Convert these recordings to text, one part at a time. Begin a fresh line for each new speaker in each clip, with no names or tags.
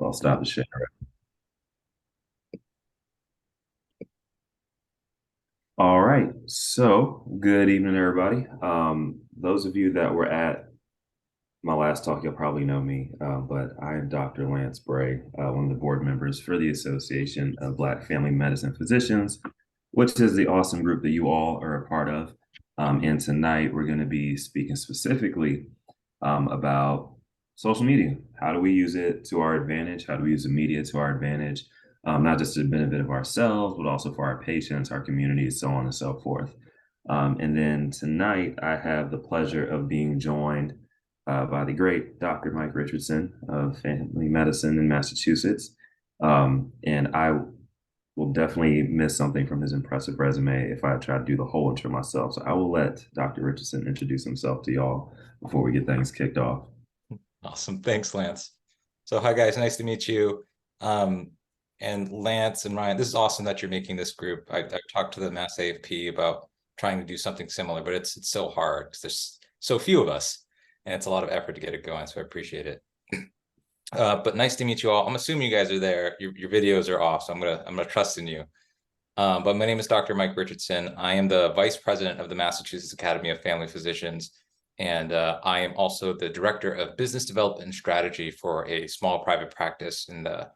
I'll stop the share. All right. So, good evening, everybody. Those of you that were at my last talk, you'll probably know me, but I am Dr. Lance Bray, one of the board members for the Association of Black Family Medicine Physicians, which is the awesome group that you all are a part of. And tonight we're going to be speaking specifically about social media. How do we use it to our advantage? How do we use the media to our advantage? Not just to the benefit of ourselves, but also for our patients, our communities, so on and so forth. And then tonight, I have the pleasure of being joined by the great Dr. Mike Richardson of Family Medicine in Massachusetts. And I will definitely miss something from his impressive resume if I try to do the whole intro myself. So I will let Dr. Richardson introduce himself to y'all before we get things kicked off.
Awesome. Thanks, Lance. So hi, guys. Nice to meet you. And Lance and Ryan, this is awesome that you're making this group. I've talked to the Mass AFP about trying to do something similar, but it's so hard because there's so few of us, and it's a lot of effort to get it going, so I appreciate it. But nice to meet you all. I'm assuming you guys are there. Your videos are off, so I'm gonna trust in you. But my name is Dr. Mike Richardson. I am the Vice President of the Massachusetts Academy of Family Physicians, and I am also the Director of Business Development and Strategy for a small private practice in the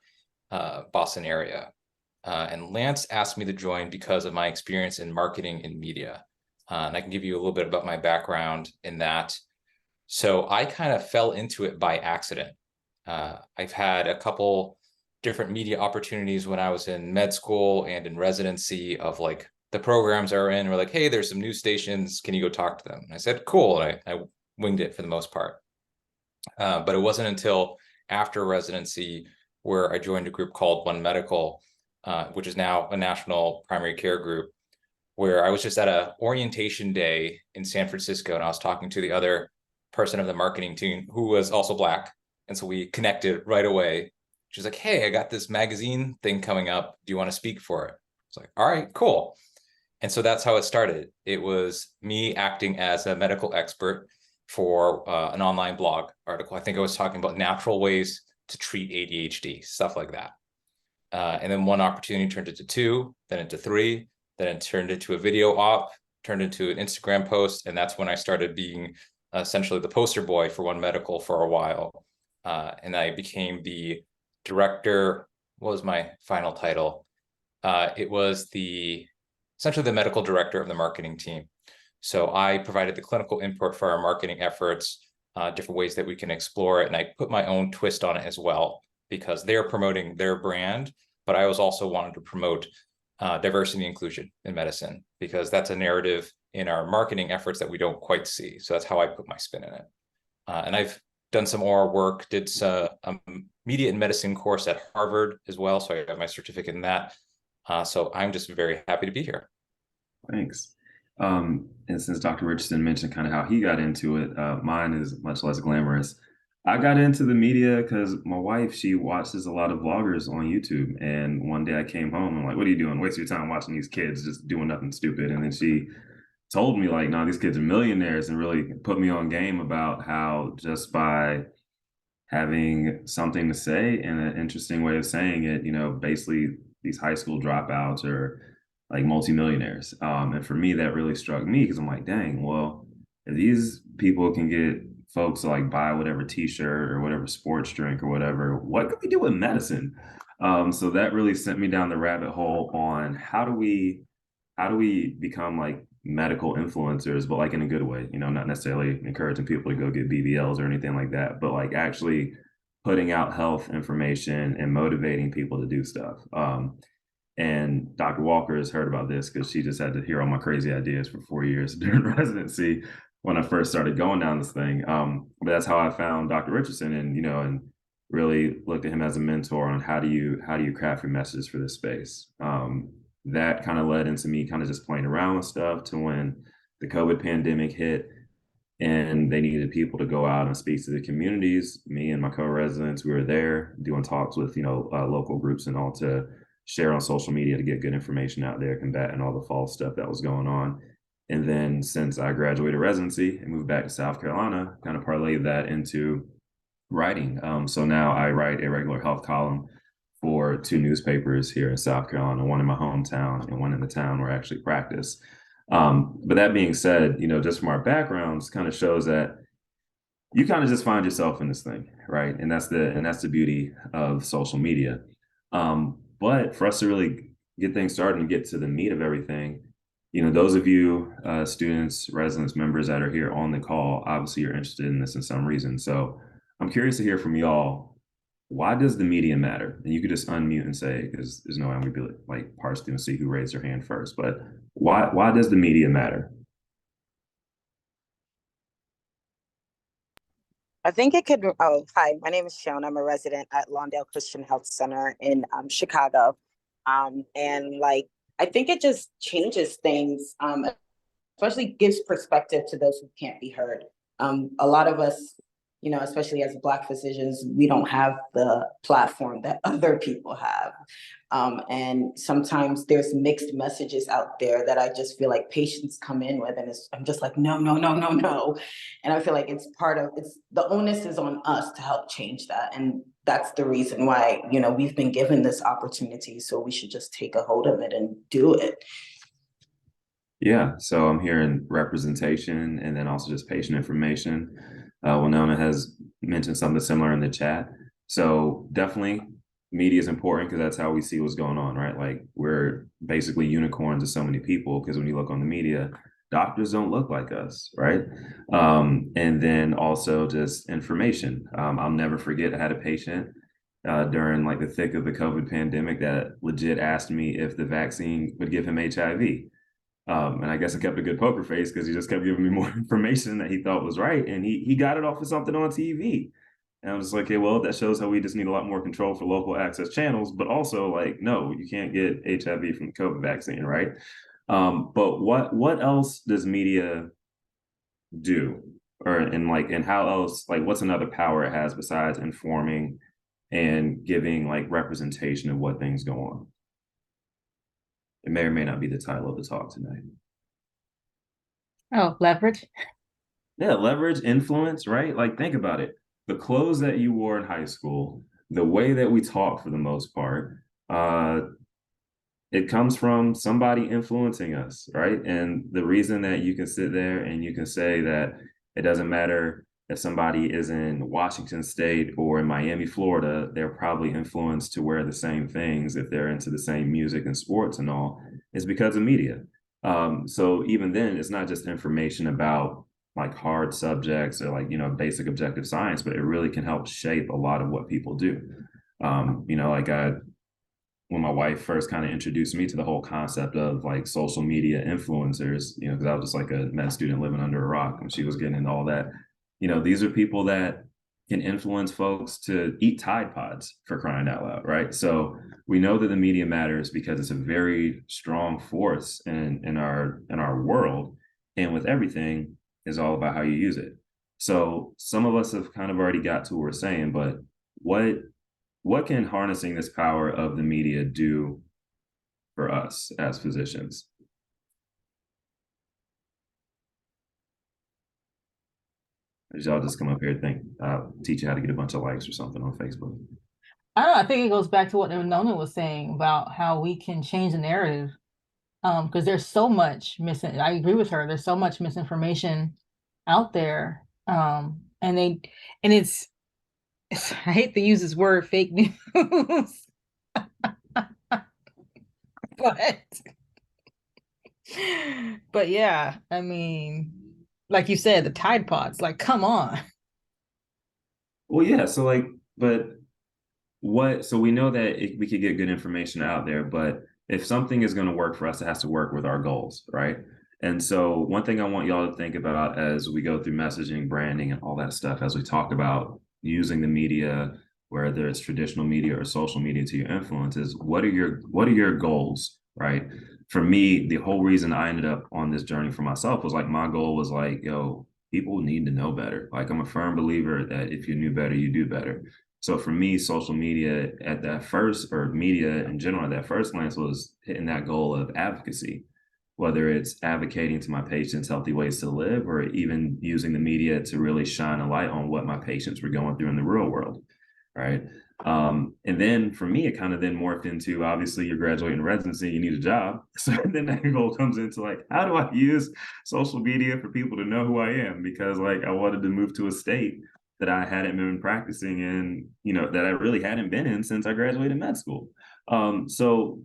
Boston area. And Lance asked me to join because of my experience in marketing and media. And I can give you a little bit about my background in that. So I kind of fell into it by accident. I've had a couple different media opportunities when I was in med school and in residency of like the programs I were in were like, hey, there's some news stations. Can you go talk to them? And I said, cool. And I winged it for the most part. But it wasn't until after residency where I joined a group called One Medical, which is now a national primary care group, where I was just at a orientation day in San Francisco, and I was talking to the other person of the marketing team who was also Black. And so we connected right away. She's like, hey, I got this magazine thing coming up. Do you want to speak for it? It's like, all right, cool. And so that's how it started. It was me acting as a medical expert for an online blog article. I think I was talking about natural ways to treat ADHD, stuff like that. And then one opportunity turned into two, then into three, then it turned into a video op, turned into an Instagram post. And that's when I started being essentially the poster boy for One Medical for a while. And I became the director. What was my final title? It was essentially the medical director of the marketing team. So I provided the clinical input for our marketing efforts, different ways that we can explore it. And I put my own twist on it as well, because they're promoting their brand, but I was also wanted to promote diversity and inclusion in medicine, because that's a narrative in our marketing efforts that we don't quite see. So that's how I put my spin in it. And I've done some more work, did a media and medicine course at Harvard as well. So I have my certificate in that. So I'm just very happy to be here.
Thanks. And since Dr. Richardson mentioned kind of how he got into it, mine is much less glamorous. I got into the media because my wife, she watches a lot of vloggers on YouTube. And one day I came home, I'm like, what are you doing? Waste your time watching these kids just doing nothing stupid. And then she told me like, no, these kids are millionaires, and really put me on game about how just by having something to say and an interesting way of saying it, basically these high school dropouts are like multimillionaires. And for me, that really struck me because I'm like, dang, well, if these people can get folks to like buy whatever t-shirt or whatever sports drink or whatever, what could we do with medicine? So that really sent me down the rabbit hole on how do we become like medical influencers, but like in a good way, not necessarily encouraging people to go get BBLs or anything like that, but like actually putting out health information and motivating people to do stuff. And Dr. Walker has heard about this because she just had to hear all my crazy ideas for 4 years during residency when I first started going down this thing. But that's how I found Dr. Richardson, and really looked at him as a mentor on how do you craft your messages for this space. That kind of led into me kind of just playing around with stuff to when the COVID pandemic hit and they needed people to go out and speak to the communities. Me and my co-residents, we were there doing talks with, local groups and all to share on social media to get good information out there, combating all the false stuff that was going on. And then since I graduated residency and moved back to South Carolina, kind of parlayed that into writing. So now I write a regular health column for two newspapers here in South Carolina, one in my hometown and one in the town where I actually practice. But that being said, just from our backgrounds, kind of shows that you kind of just find yourself in this thing, right? And that's the beauty of social media. But for us to really get things started and get to the meat of everything, those of you students, residents, members that are here on the call, obviously you're interested in this in some reason. So I'm curious to hear from y'all. Why does the media matter? And you could just unmute and say, because there's no way I'm gonna be like parse through and see who raised their hand first. But why does the media matter?
I think it could. Oh, hi, my name is Sharon. I'm a resident at Lawndale Christian Health Center in Chicago. And like, I think it just changes things, especially gives perspective to those who can't be heard. A lot of us, especially as Black physicians, we don't have the platform that other people have. And sometimes there's mixed messages out there that I just feel like patients come in with, and I'm just like, no, no, no, no, no. And I feel like it's the onus is on us to help change that. And that's the reason why, we've been given this opportunity. So we should just take a hold of it and do it.
Yeah, so I'm hearing representation and then also just patient information. Winona has mentioned something similar in the chat. So definitely media is important because that's how we see what's going on, right? Like we're basically unicorns to so many people because when you look on the media, doctors don't look like us, right? And then also just information. I'll never forget, I had a patient during like the thick of the COVID pandemic that legit asked me if the vaccine would give him HIV. And I guess I kept a good poker face because he just kept giving me more information that he thought was right. And he got it off of something on TV. And I was like, okay, well, that shows how we just need a lot more control for local access channels. But also, like, no, you can't get HIV from the COVID vaccine, right? But what else does media do? And how else, like, what's another power it has besides informing and giving like representation of what things go on? It may or may not be the title of the talk tonight.
Oh, leverage.
Yeah, leverage, influence, right? Like, think about it. The clothes that you wore in high school, the way that we talk for the most part, it comes from somebody influencing us, right? And the reason that you can sit there and you can say that it doesn't matter if somebody is in Washington State or in Miami, Florida, they're probably influenced to wear the same things if they're into the same music and sports and all, is because of media. So even then, it's not just information about like hard subjects or like, basic objective science, but it really can help shape a lot of what people do. Like when my wife first kind of introduced me to the whole concept of like social media influencers, because I was just like a med student living under a rock and she was getting into all that. These are people that can influence folks to eat Tide Pods, for crying out loud, right? So we know that the media matters because it's a very strong force in our world, and with everything is all about how you use it. So some of us have kind of already got to what we're saying, but what can harnessing this power of the media do for us as physicians? As y'all just come up here and think, teach you how to get a bunch of likes or something on Facebook.
I don't know. I think it goes back to what Nona was saying about how we can change the narrative. Because there's so much missing. I agree with her. There's so much misinformation out there. And it's I hate to use this word, fake news. But yeah, I mean, like you said, the Tide Pods, like, come on.
Well, yeah. So like, but so we know that we could get good information out there, but if something is going to work for us, it has to work with our goals, right? And so one thing I want y'all to think about as we go through messaging, branding, and all that stuff, as we talk about using the media, whether it's traditional media or social media to your influence, is what are your goals, right? For me, the whole reason I ended up on this journey for myself was like, my goal was like, yo, people need to know better. Like, I'm a firm believer that if you knew better, you do better. So for me, social media at that first, or media in general at that first glance, was hitting that goal of advocacy. whether it's advocating to my patients healthy ways to live, or even using the media to really shine a light on what my patients were going through in the real world, right? And then for me, it kind of then morphed into, obviously you're graduating residency, you need a job. So then that goal comes into like, how do I use social media for people to know who I am? Because like I wanted to move to a state that I hadn't been practicing in, you know, that I really hadn't been in since I graduated med school. So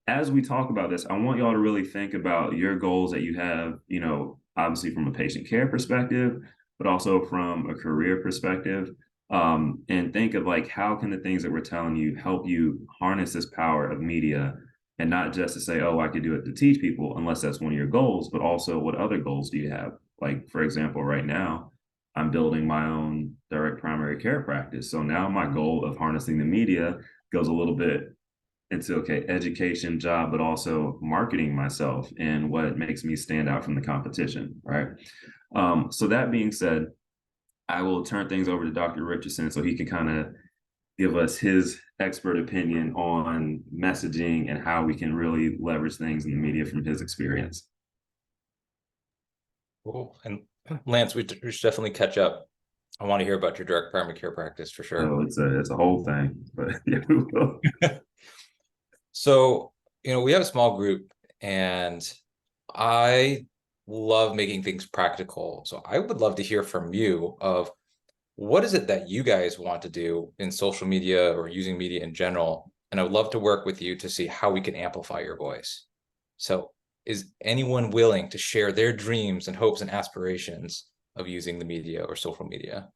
as we talk about this, I want y'all to really think about your goals that you have, you know, obviously from a patient care perspective, but also from a career perspective. And think of like, how can the things that we're telling you help you harness this power of media, and not just to say, oh, I could do it to teach people, unless that's one of your goals, but also what other goals do you have? Like, for example, right now, I'm building my own direct primary care practice. So now my goal of harnessing the media goes a little bit into, okay, education, job, but also marketing myself and what makes me stand out from the competition, right? So that being said, I will turn things over to Dr. Richardson so he can kind of give us his expert opinion on messaging and how we can really leverage things in the media from his experience.
Cool. And Lance, we should definitely catch up. I want to hear about your direct primary care practice for sure.
So it's a whole thing, but yeah, we will.
So, you know, we have a small group and I love making things practical. So I would love to hear from you of what is it that you guys want to do in social media or using media in general? And I would love to work with you to see how we can amplify your voice. So is anyone willing to share their dreams and hopes and aspirations of using the media or social media?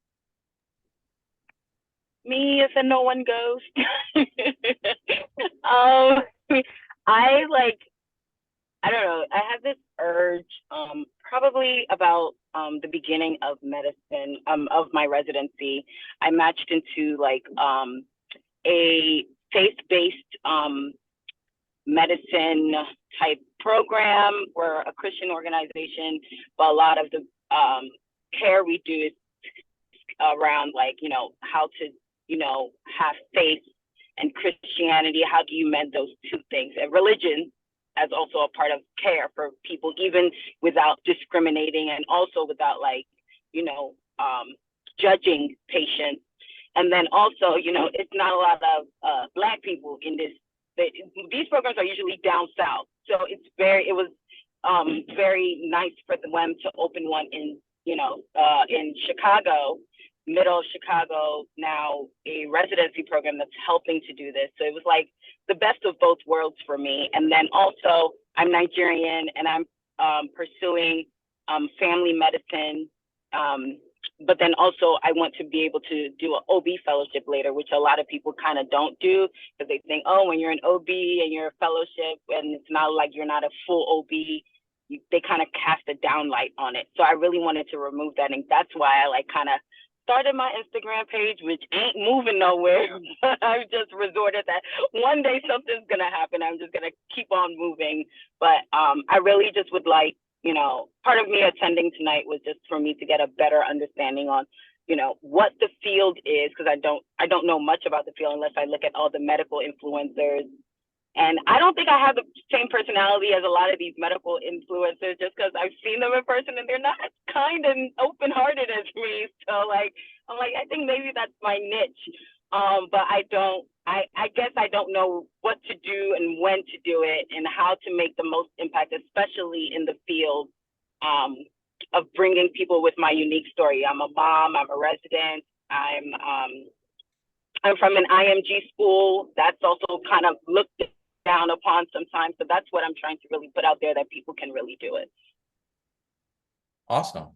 Me if and no one goes. um, I don't know. I have this urge, probably about the beginning of medicine, of my residency. I matched into like a faith-based medicine type program. We're a Christian organization, but a lot of the care we do is around like, you know, how to, you know, have faith and Christianity. How do you mend those two things? And religion as also a part of care for people, even without discriminating and also without like, you know, judging patients. And then also, you know, it's not a lot of Black people in this. These programs are usually down south. So it was very nice for them to open one in, you know, in Chicago, middle Chicago, now a residency program that's helping to do this. So it was like the best of both worlds for me. And then also I'm Nigerian and I'm pursuing family medicine. But then also I want to be able to do an OB fellowship later, which a lot of people kind of don't do because they think, oh, when you're an OB and you're a fellowship and it's not like you're not a full OB, they kind of cast a downlight on it. So I really wanted to remove that. And that's why I like kind of started my Instagram page, which ain't moving nowhere. But I've just resorted that one day something's going to happen. I'm just going to keep on moving. But I really just would like, you know, part of me attending tonight was just for me to get a better understanding on, you know, what the field is, because I don't know much about the field unless I look at all the medical influencers. And I don't think I have the same personality as a lot of these medical influencers just because I've seen them in person and they're not as kind and open-hearted as me. So like, I'm like, I think maybe that's my niche. But I guess I don't know what to do and when to do it and how to make the most impact, especially in the field of bringing people with my unique story. I'm a mom, I'm a resident, I'm from an IMG school that's also kind of looked down upon sometimes. So that's what I'm trying to really put out there, that people can really do it.
Awesome.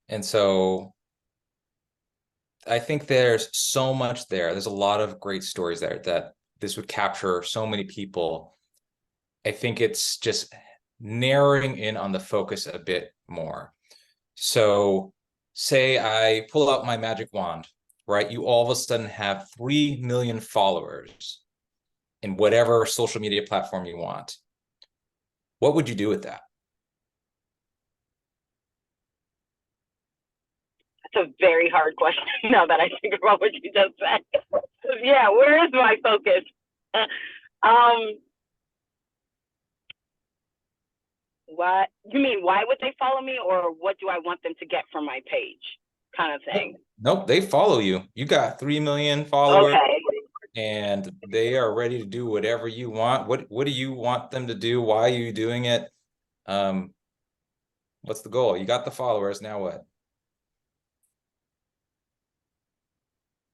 And so I think there's so much there. There's a lot of great stories there that this would capture so many people. I think it's just narrowing in on the focus a bit more. So say I pull out my magic wand, right? You all of a sudden have 3 million followers in whatever social media platform you want. What would you do with that?
It's a very hard question now that I think about what you just said. Yeah, where is my focus? Why? You mean why would they follow me, or what do I want them to get from my page, kind of thing?
Nope, they follow you. You got 3 million followers.
Okay.
And they are ready to do whatever you want. What do you want them to do? Why are you doing it? What's the goal? You got the followers, now what?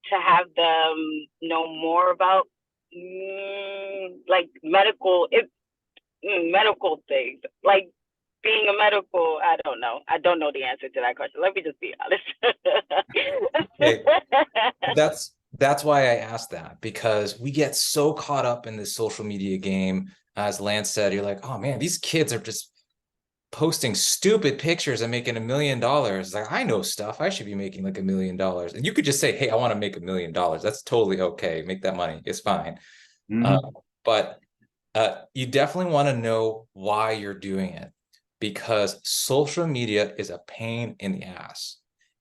To have them know more about like medical things, like being a medical. I don't know. I don't know the answer to that question. Let me just be honest.
Okay. That's why I asked that, because we get so caught up in this social media game. As Lance said, you're like, oh man, these kids are just posting stupid pictures and making $1 million. Like, I know stuff. I should be making like $1 million. And you could just say, hey, I want to make $1 million. That's totally okay. Make that money. It's fine. But you definitely want to know why you're doing it, because social media is a pain in the ass.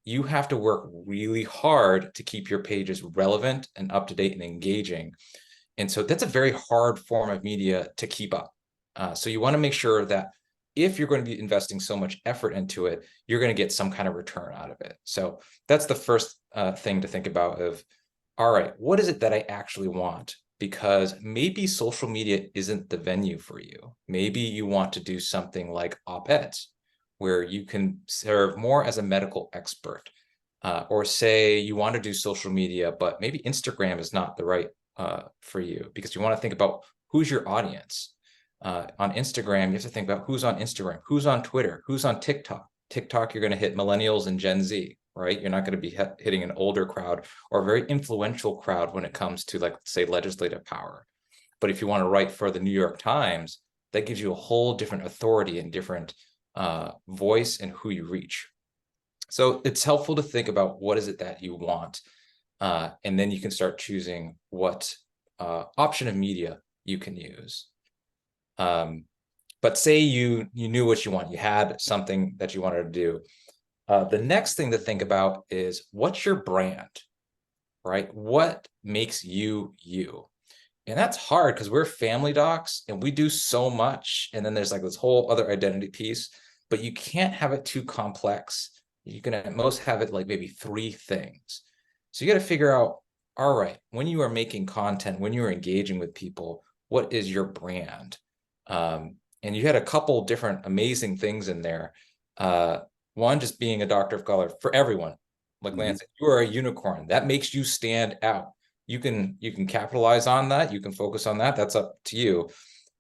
You have to work really hard to keep your pages relevant and up to date and engaging. And so that's a very hard form of media to keep up. So you want to make sure that if you're going to be investing so much effort into it, you're going to get some kind of return out of it. So that's the first thing to think about of, all right, what is it that I actually want? Because maybe social media isn't the venue for you. Maybe you want to do something like op-eds, where you can serve more as a medical expert, or say you want to do social media, but maybe Instagram is not the right for you, because you want to think about who's your audience. On Instagram, you have to think about who's on Instagram, who's on Twitter, who's on TikTok. TikTok, you're going to hit millennials and Gen Z, right? You're not going to be hitting an older crowd or a very influential crowd when it comes to, like, say, legislative power. But if you want to write for the New York Times, that gives you a whole different authority and different voice and who you reach. So it's helpful to think about what is it that you want. And then you can start choosing what option of media you can use. But say you knew what you want, you had something that you wanted to do. The next thing to think about is, what's your brand, right? What makes you you? And that's hard because we're family docs and we do so much. And then there's like this whole other identity piece, but you can't have it too complex. You can at most have it like maybe 3 things. So you got to figure out, all right, when you are making content, when you are engaging with people, what is your brand? And you had a couple different amazing things in there. One, just being a doctor of color for everyone. Like Lance said, you are a unicorn. That makes you stand out. You can capitalize on that. You can focus on that. That's up to you.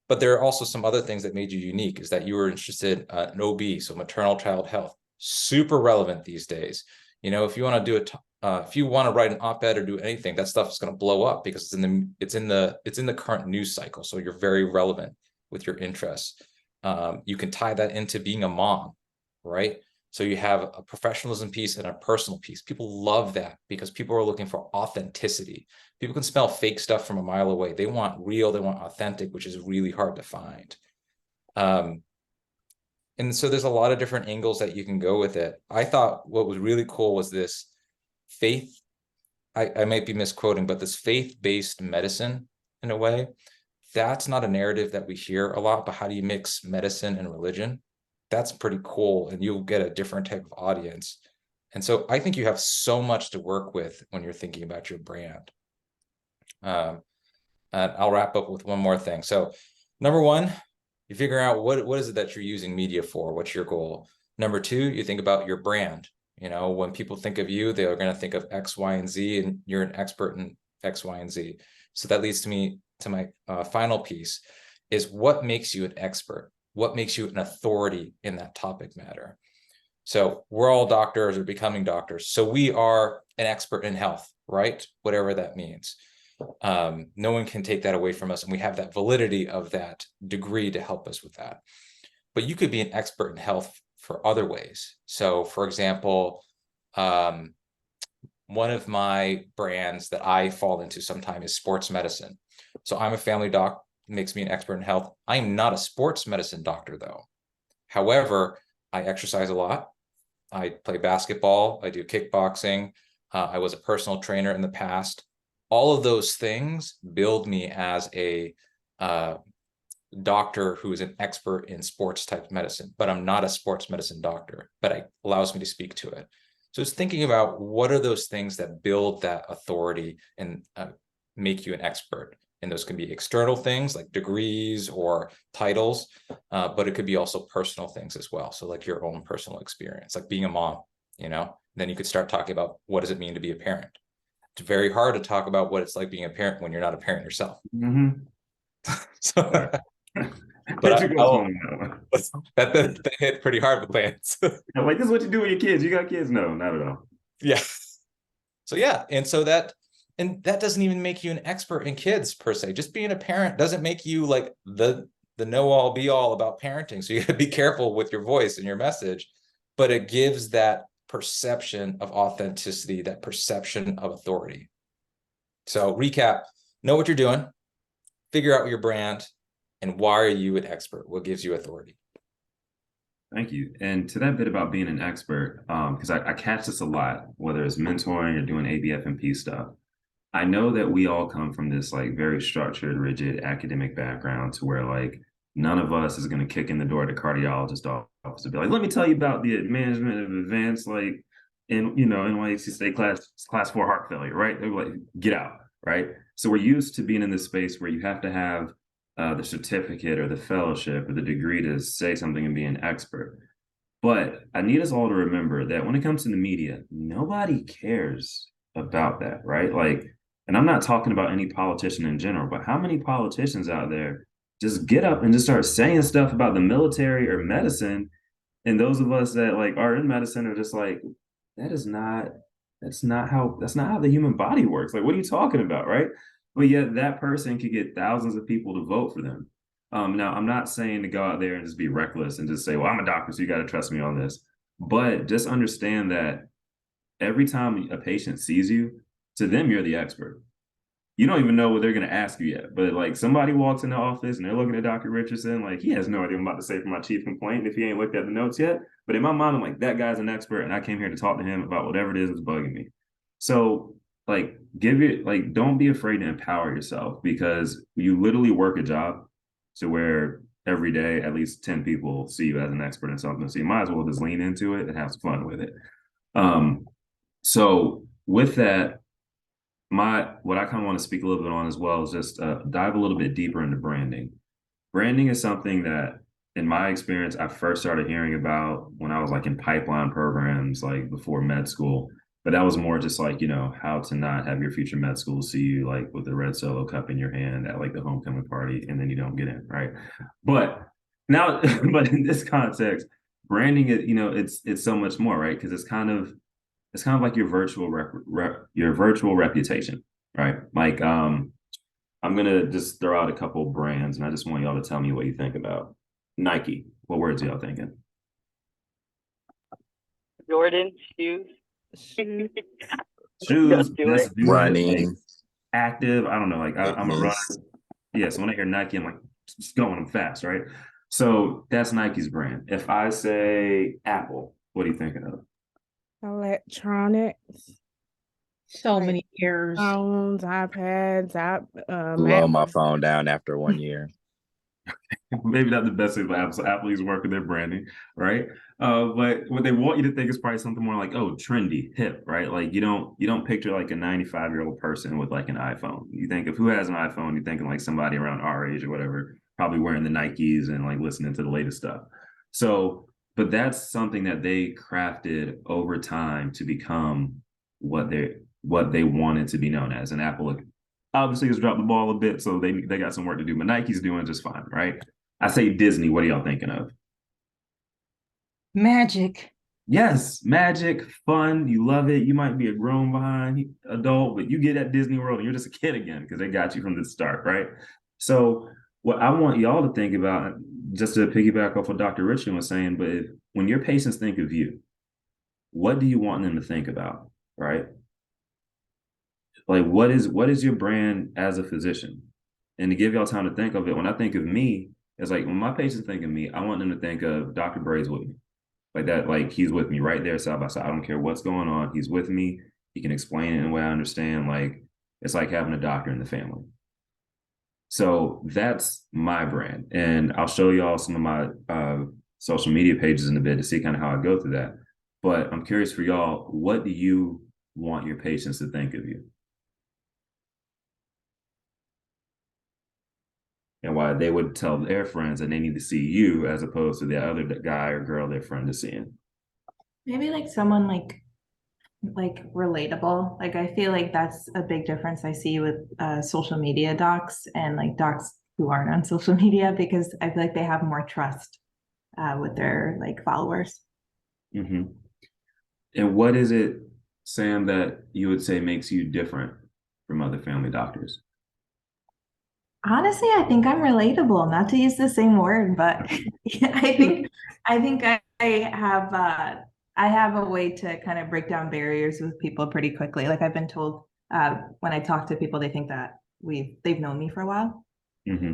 But there are also some other things that made you unique, is that you were interested in OB, so maternal child health, super relevant these daes. You know, if you want to do if you want to write an op-ed or do anything, that stuff is going to blow up because it's in the current news cycle. So you're very relevant with your interests. You can tie that into being a mom, right? So you have a professionalism piece and a personal piece. People love that because people are looking for authenticity. People can smell fake stuff from a mile away. They want real, they want authentic, which is really hard to find. And so there's a lot of different angles that you can go with it. I thought what was really cool was this faith, I might be misquoting, but this faith-based medicine in a way. That's not a narrative that we hear a lot, but how do you mix medicine and religion? That's pretty cool, and you'll get a different type of audience. And so I think you have so much to work with when you're thinking about your brand. And I'll wrap up with one more thing. So number 1, you figure out what is it that you're using media for? What's your goal? Number 2, you think about your brand. You know, when people think of you, they are going to think of X, Y, and Z, and you're an expert in X, Y, and Z. So that leads to my final piece, is what makes you an expert? What makes you an authority in that topic matter? So we're all doctors or becoming doctors. So we are an expert in health, right? Whatever that means. No one can take that away from us. And we have that validity of that degree to help us with that. But you could be an expert in health for other ways. So for example, one of my brands that I fall into sometimes is sports medicine. So I'm a family doc, makes me an expert in health. I'm not a sports medicine doctor though. However, I exercise a lot. I play basketball, I do kickboxing. I was a personal trainer in the past. All of those things build me as a doctor who is an expert in sports type medicine, but I'm not a sports medicine doctor, but it allows me to speak to it. So it's thinking about what are those things that build that authority and make you an expert. And those can be external things like degrees or titles, but it could be also personal things as well. So like your own personal experience, like being a mom, you know, then you could start talking about what does it mean to be a parent. It's very hard to talk about what it's like being a parent when you're not a parent yourself.
Mm-hmm.
So, but that hit pretty hard with Lance.
Like, this is what you do with your kids. You got kids? No, not at all.
Yeah. So yeah, and that doesn't even make you an expert in kids per se. Just being a parent doesn't make you like the know-all be-all about parenting. So you got to be careful with your voice and your message, but it gives that perception of authenticity, that perception of authority. So recap, know what you're doing, figure out your brand, and why are you an expert? What gives you authority?
Thank you. And to that bit about being an expert, because I catch this a lot, whether it's mentoring or doing ABFMP stuff. I know that we all come from this like very structured, rigid academic background to where like none of us is going to kick in the door at a cardiologist office and be like, let me tell you about the management of advanced like NYHC state class 4 heart failure, right? They're like, get out, right? So we're used to being in this space where you have to have the certificate or the fellowship or the degree to say something and be an expert. But I need us all to remember that when it comes to the media, nobody cares about that, right? Like, and I'm not talking about any politician in general, but how many politicians out there just get up and just start saying stuff about the military or medicine, and those of us that like are in medicine are just like, that's not how the human body works. Like, what are you talking about, right? But yet that person could get thousands of people to vote for them. Now, I'm not saying to go out there and just be reckless and just say, well, I'm a doctor, so you got to trust me on this. But just understand that every time a patient sees you, to them, you're the expert. You don't even know what they're going to ask you yet. But like somebody walks in the office and they're looking at Dr. Richardson, like he has no idea what I'm about to say for my chief complaint if he ain't looked at the notes yet. But in my mind, I'm like, that guy's an expert and I came here to talk to him about whatever it is that's bugging me. So like don't be afraid to empower yourself, because you literally work a job to where every day at least 10 people see you as an expert in something. So you might as well just lean into it and have some fun with it. So with that, what I kind of want to speak a little bit on as well is just dive a little bit deeper into branding. Branding is something that, in my experience, I first started hearing about when I was like in pipeline programs, like before med school. But that was more just like, how to not have your future med school see you like with the red Solo cup in your hand at like the homecoming party, and then you don't get in, right? But now, but in this context, branding it, it's so much more, right? Because it's kind of like your virtual reputation, right? Like, I'm gonna just throw out a couple brands, and I just want y'all to tell me what you think about Nike. What words are y'all thinking?
Jordan shoes.
Shoes,
running,
like, active. I don't know. Like I'm a runner. Yeah. So when I hear Nike, I'm like, just going. I'm fast, right? So that's Nike's brand. If I say Apple, what are you thinking of?
Electronics.
So many years.
Phones, iPads.
blow my phone down after 1 year.
Maybe not the best thing for Apple. So Apple is working their branding, right? But what they want you to think is probably something more like, oh, trendy, hip, right? Like you don't picture like a 95-year-old person with like an iPhone. You think of who has an iPhone, you're thinking like somebody around our age or whatever, probably wearing the Nikes and like listening to the latest stuff. So, but that's something that they crafted over time to become what they wanted to be known as. And Apple obviously has dropped the ball a bit, so they got some work to do, but Nike's doing just fine, right? I say Disney, what are y'all thinking of?
Magic.
Yes, magic, fun, you love it. You might be a grown behind adult, but you get at Disney World and you're just a kid again because they got you from the start, right? So what I want y'all to think about, just to piggyback off what Dr. Richardson was saying, but when your patients think of you, what do you want them to think about, right? Like, what is your brand as a physician? And to give y'all time to think of it, when I think of me, it's like when my patients think of me, I want them to think of Dr. Bray's with me. Like that, like he's with me right there side by side. I don't care what's going on. He's with me. He can explain it in a way I understand. Like, it's like having a doctor in the family. So that's my brand. And I'll show y'all some of my social media pages in a bit to see kind of how I go through that. But I'm curious for y'all, what do you want your patients to think of you? And why they would tell their friends that they need to see you as opposed to the other guy or girl their friend is seeing.
Maybe like someone like relatable. Like I feel like that's a big difference I see with social media docs and like docs who aren't on social media, because I feel like they have more trust with their like followers.
Mm-hmm. And what is it, Sam, that you would say makes you different from other family doctors?
Honestly, I think I'm relatable, not to use the same word, but yeah, I think I have a way to kind of break down barriers with people pretty quickly. Like I've been told when I talk to people, they think that they've known me for a while.
Mm-hmm.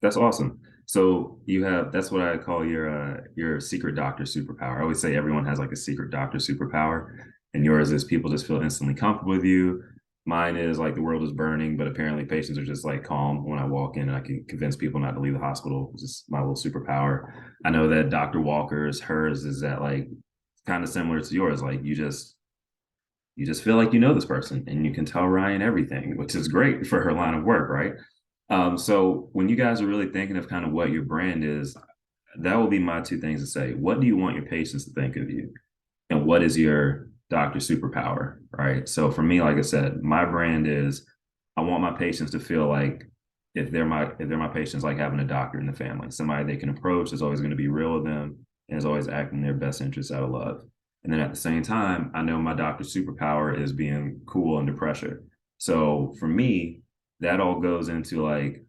That's awesome. So you have, that's what I call your secret doctor superpower. I always say everyone has like a secret doctor superpower, and yours is people just feel instantly comfortable with you. Mine is like the world is burning, but apparently patients are just like calm when I walk in, and I can convince people not to leave the hospital. It's just my little superpower. I know that Dr. Walker's, hers is that like kind of similar to yours. Like you just feel like you know this person and you can tell Ryan everything, which is great for her line of work, right? So when you guys are really thinking of kind of what your brand is, that will be my two things to say. What do you want your patients to think of you? And what is your doctor superpower, right? So for me, like I said, my brand is I want my patients to feel like if they're my patients, like having a doctor in the family, somebody they can approach is always going to be real with them and is always acting in their best interest out of love. And then at the same time, I know my doctor superpower is being cool under pressure. So for me, that all goes into like,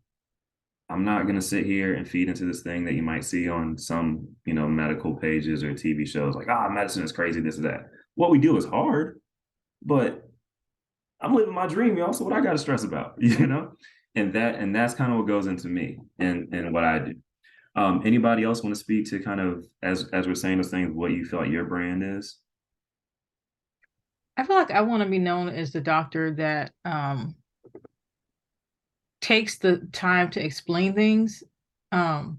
I'm not going to sit here and feed into this thing that you might see on some, medical pages or TV shows like, medicine is crazy, this or that. What we do is hard, but I'm living my dream, y'all. So what I got to stress about, And that's kind of what goes into me and what I do. Anybody else want to speak to kind of, as we're saying those things, what you feel like your brand is?
I feel like I want to be known as the doctor that takes the time to explain things and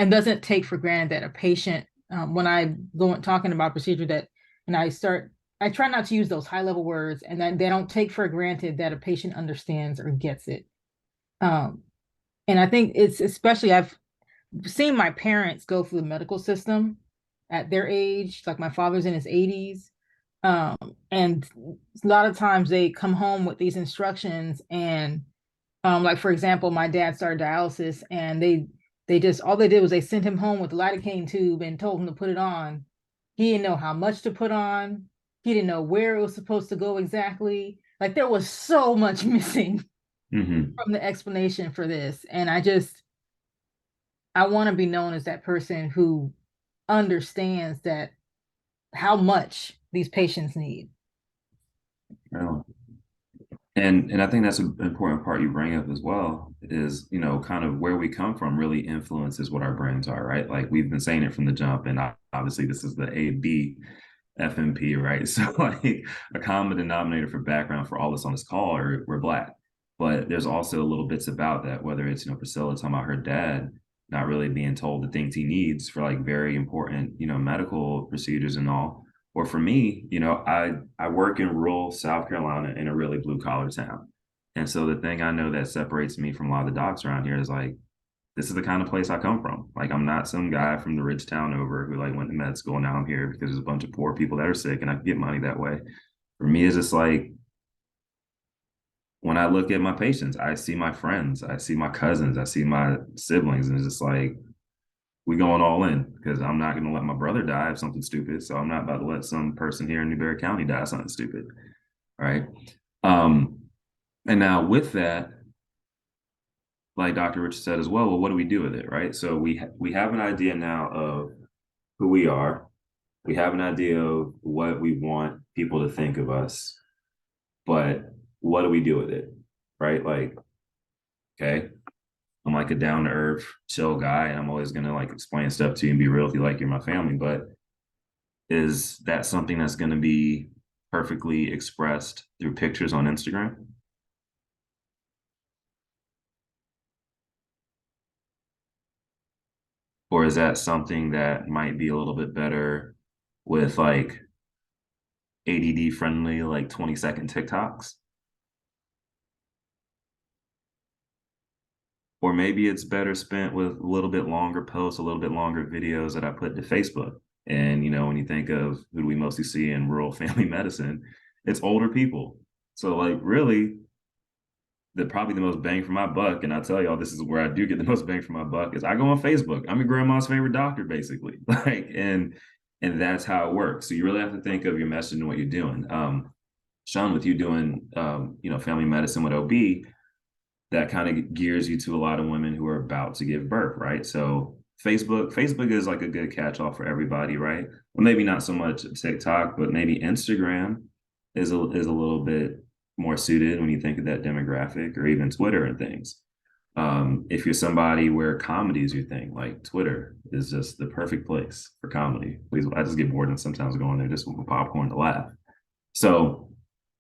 doesn't take for granted that a patient, when I go talking about procedure and I try not to use those high level words and that they don't take for granted that a patient understands or gets it. And I think it's especially, I've seen my parents go through the medical system at their age, like my father's in his 80s. And a lot of times they come home with these instructions and like for example, my dad started dialysis and they just, all they did was they sent him home with a lidocaine tube and told him to put it on. He didn't know how much to put on. He didn't know where it was supposed to go exactly. Like there was so much missing from the explanation for this. And I want to be known as that person who understands that how much these patients need.
Well, and I think that's an important part you bring up as well is, kind of where we come from really influences what our brands are, right? Like we've been saying it from the jump, and obviously this is the AB FMP, right? So like a common denominator for background for all this on this call are we're Black, but there's also little bits about that, whether it's, Priscilla talking about her dad not really being told the things he needs for like very important, medical procedures and all. Or for me, I work in rural South Carolina in a really blue collar town. And so the thing I know that separates me from a lot of the docs around here is like, this is the kind of place I come from. Like, I'm not some guy from the rich town over who like went to med school and now I'm here because there's a bunch of poor people that are sick and I can get money that way. For me, it's just like, when I look at my patients, I see my friends, I see my cousins, I see my siblings, and it's just like, we going all in because I'm not going to let my brother die of something stupid. So I'm not about to let some person here in Newberry County die of something stupid. Right. And now with that, like Dr. Rich said as well, what do we do with it? Right. So we have an idea now of who we are. We have an idea of what we want people to think of us, but what do we do with it? Right. Like, okay, I'm like a down to earth, chill guy, and I'm always gonna like explain stuff to you and be real with you like you're my family. But is that something that's gonna be perfectly expressed through pictures on Instagram? Or is that something that might be a little bit better with like ADD friendly, like 20-second TikToks? Or maybe it's better spent with a little bit longer posts, a little bit longer videos that I put to Facebook. And, when you think of who do we mostly see in rural family medicine, it's older people. So like really, probably the most bang for my buck, and I tell y'all this is where I do get the most bang for my buck, is I go on Facebook. I'm your grandma's favorite doctor, basically. And that's how it works. So you really have to think of your message and what you're doing. Sean, with you doing family medicine with OB, that kind of gears you to a lot of women who are about to give birth, right? So Facebook is like a good catch-all for everybody, right? Well, maybe not so much TikTok, but maybe Instagram is a little bit more suited when you think of that demographic, or even Twitter and things. If you're somebody where comedy is your thing, like Twitter is just the perfect place for comedy. I just get bored and sometimes go on there just with popcorn to laugh. So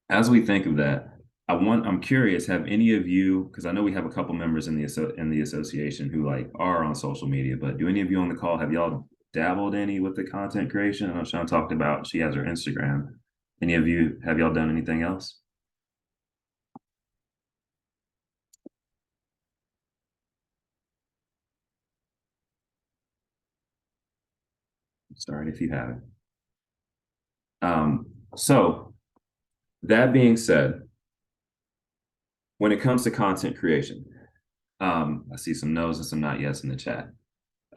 as we think of that, I'm curious, have any of you, because I know we have a couple members in the association who are on social media, but do any of you on the call, have y'all dabbled any with the content creation? I know Sean talked about, she has her Instagram. Any of you, have y'all done anything else? Sorry if you haven't. So that being said, when it comes to content creation, I see some no's and some not yes in the chat.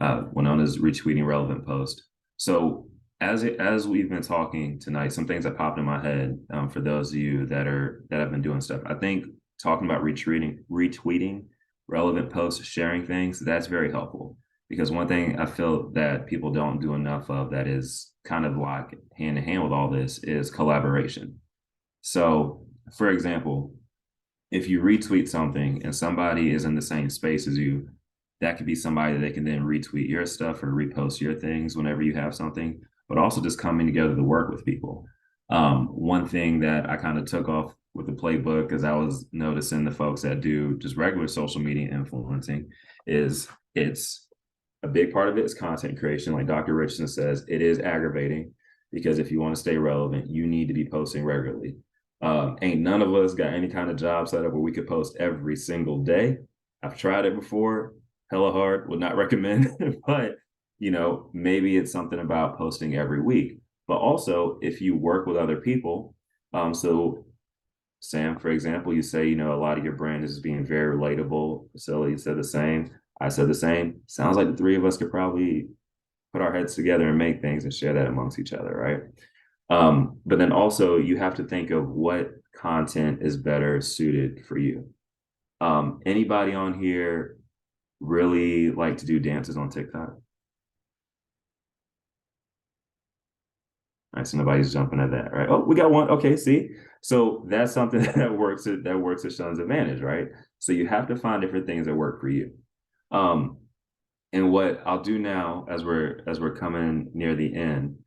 Winona's retweeting relevant post. So as we've been talking tonight, some things that popped in my head for those of you that have been doing stuff. I think talking about retweeting relevant posts, sharing things, that's very helpful. Because one thing I feel that people don't do enough of that is kind of like hand in hand with all this is collaboration. So, for example, if you retweet something and somebody is in the same space as you, that could be somebody that can then retweet your stuff or repost your things whenever you have something, but also just coming together to work with people. One thing that I kind of took off with the playbook, as I was noticing the folks that do just regular social media influencing, is it's a big part of it is content creation. Like Dr. Richardson says, it is aggravating because if you want to stay relevant, you need to be posting regularly. Ain't none of us got any kind of job set up where we could post every single day. I've tried it before, hella hard, would not recommend, but maybe it's something about posting every week. But also if you work with other people, so Sam, for example, you say, a lot of your brand is being very relatable. Vasily said the same. I said the same. Sounds like the three of us could probably put our heads together and make things and share that amongst each other, right? But then also you have to think of what content is better suited for you. Anybody on here really like to do dances on TikTok? All right, so nobody's jumping at that, right? Oh, we got one. Okay, see, so that's something that works to Sean's advantage, right? So you have to find different things that work for you. And what I'll do now, as we're coming near the end,